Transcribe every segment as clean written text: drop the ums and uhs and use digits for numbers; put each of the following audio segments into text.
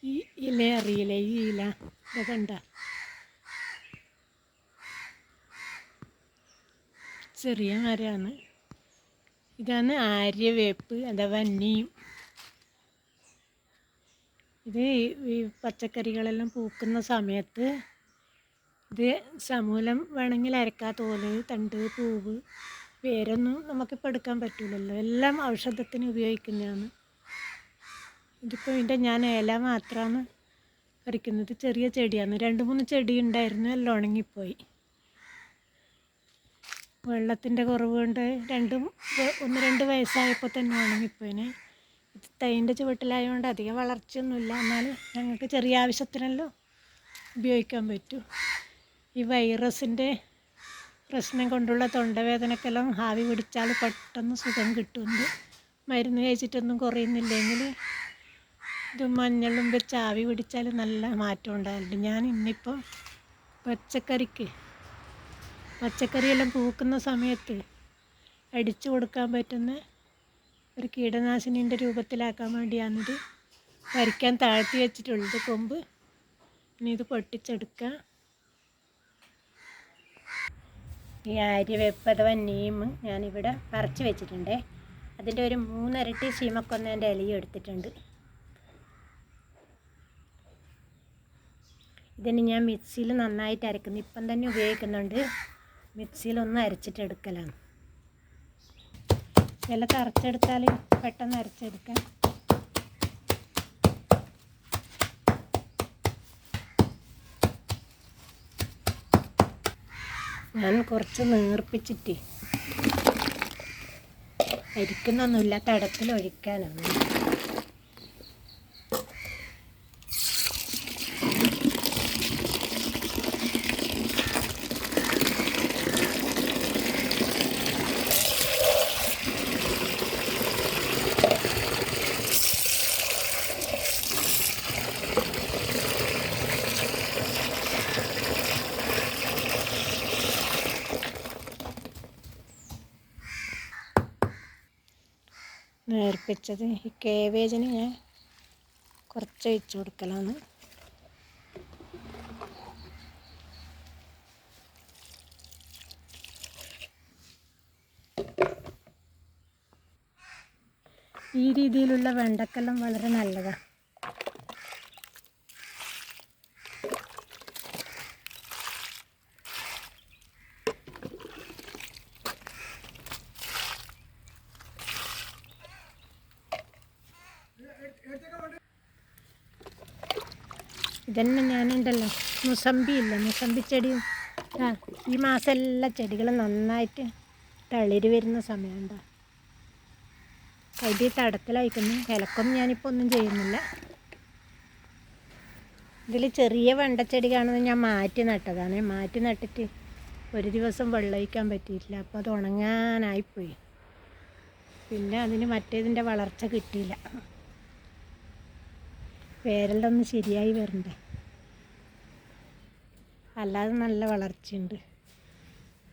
ഈ ഇല അറിയില്ല, ഈ ഇല ഇതുണ്ട, ചെറിയ മരമാണ്. ഇതാണ് ആര്യവേപ്പ് അഥവാ നീം. ഇത് ഈ പച്ചക്കറികളെല്ലാം പൂക്കുന്ന സമയത്ത് ഇത് സമൂലം വേണമെങ്കിൽ അരക്കാ, തോല്, തണ്ട്, പൂവ്, വേരൊന്നും നമുക്കിപ്പോൾ എടുക്കാൻ പറ്റില്ലല്ലോ, എല്ലാം ഔഷധത്തിന് ഉപയോഗിക്കുന്നതാണ്. ഇതിപ്പോൾ ഞാൻ ഇല മാത്രമാണ് പറിക്കുന്നത്. ചെറിയ ചെടിയാണ്, 2-3 ചെടി ഉണ്ടായിരുന്നു, എല്ലാം ഉണങ്ങിപ്പോയി. വെള്ളത്തിൻ്റെ കുറവ് കൊണ്ട് 1-2 വയസ്സായപ്പോൾ തന്നെ ഉണങ്ങിപ്പോയിന്. ഇത് തൈൻ്റെ ചുവട്ടിലായതുകൊണ്ട് അധികം വളർച്ചയൊന്നുമില്ല, എന്നാലും ഞങ്ങൾക്ക് ചെറിയ ആവശ്യത്തിനെല്ലാം ഉപയോഗിക്കാൻ പറ്റും. ഈ വൈറസിൻ്റെ പ്രശ്നം കൊണ്ടുള്ള തൊണ്ടവേദനക്കെല്ലാം ആവി പിടിച്ചാൽ പെട്ടെന്ന് സുഖം കിട്ടുന്നുണ്ട്. മരുന്ന് കഴിച്ചിട്ടൊന്നും കുറയുന്നില്ലെങ്കിൽ ഇത് മഞ്ഞളും വെച്ച് ആവി പിടിച്ചാൽ നല്ല മാറ്റം ഉണ്ടാകുന്നുണ്ട്. ഞാൻ ഇന്നിപ്പോൾ പച്ചക്കറിയെല്ലാം പൂക്കുന്ന സമയത്ത് അടിച്ചു കൊടുക്കാൻ പറ്റുന്ന ഒരു കീടനാശിനീൻ്റെ രൂപത്തിലാക്കാൻ വേണ്ടിയാണിത് പറിക്കാൻ താഴ്ത്തി വെച്ചിട്ടുള്ളത് കൊമ്പ്. ഇനി ഇത് പൊട്ടിച്ചെടുക്കുക. ഈ ആര്യവേപ്പ് അഥവാ നീം ഞാനിവിടെ പറിച്ച് വെച്ചിട്ടുണ്ട്. അതിൻ്റെ ഒരു 3 ഇരട്ടി ശീമക്കൊന്നേൻ്റെ ഇലയും എടുത്തിട്ടുണ്ട്. ഇതിന് ഞാൻ മിക്സിയിൽ നന്നായിട്ട് അരക്കുന്നു. ഇപ്പം തന്നെ ഉപയോഗിക്കുന്നുണ്ട്. മിക്സിയിലൊന്ന് അരച്ചിട്ടെടുക്കലാണ്. ഇല തറച്ചെടുത്താൽ പെട്ടെന്ന് അരച്ചെടുക്കാം. ഞാൻ കുറച്ച് നീർപ്പിച്ചിട്ട്, അരിക്കുന്നൊന്നുമില്ല, തടത്തിൽ ഒഴിക്കാനാണ്. നേർപ്പിച്ചത് ഈ കേബേജിന് ഞാൻ കുറച്ച് ഒഴിച്ച് കൊടുക്കലാണ്. ഈ രീതിയിലുള്ള വെണ്ടക്കെല്ലാം വളരെ നല്ലതാണ്. ഇതന്നെ ഞാനുണ്ടല്ലോ, മുസമ്പി ചെടിയും ഈ മാസം എല്ലാ ചെടികളും നന്നായിട്ട് തളിര് വരുന്ന സമയമുണ്ടോ. കൈ തടത്തിലയക്കുന്നു. ഇലക്കൊന്നും ഞാനിപ്പോൾ ഒന്നും ചെയ്യുന്നില്ല. ഇതിൽ ചെറിയ വെണ്ടച്ചെടി കാണുന്നത് ഞാൻ മാറ്റി നട്ടതാണ്. മാറ്റി നട്ടിട്ട് ഒരു ദിവസം വെള്ളമൊഴിക്കാൻ പറ്റിയിട്ടില്ല, അപ്പോൾ അത് ഉണങ്ങാനായിപ്പോയി. പിന്നെ അതിന് മറ്റേതിൻ്റെ വളർച്ച കിട്ടിയില്ല. വേരെല്ലാം ഒന്ന് ശരിയായി വരണ്ടേ, അല്ലാതെ നല്ല വളർച്ചയുണ്ട്,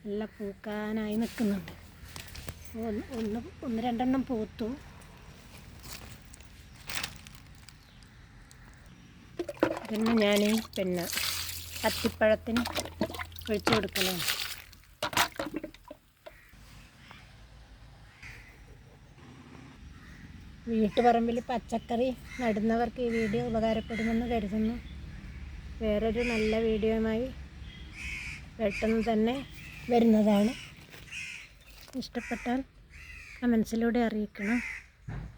നല്ല പൂക്കാനായി നിൽക്കുന്നുണ്ട്. ഒന്ന് രണ്ടെണ്ണം പൂത്തു. പിന്നെ ഞാൻ അത്തിപ്പഴത്തിന് ഒഴിച്ചു കൊടുക്കലാണ്. വീട്ടുപറമ്പിൽ പച്ചക്കറി നടുന്നവർക്ക് ഈ വീഡിയോ ഉപകാരപ്പെടുമെന്ന് കരുതുന്നു. വേറൊരു നല്ല വീഡിയോയുമായി പെട്ടെന്ന് തന്നെ വരുന്നതാണ്. ഇഷ്ടപ്പെട്ടാൽ കമൻസിലൂടെ അറിയിക്കണം.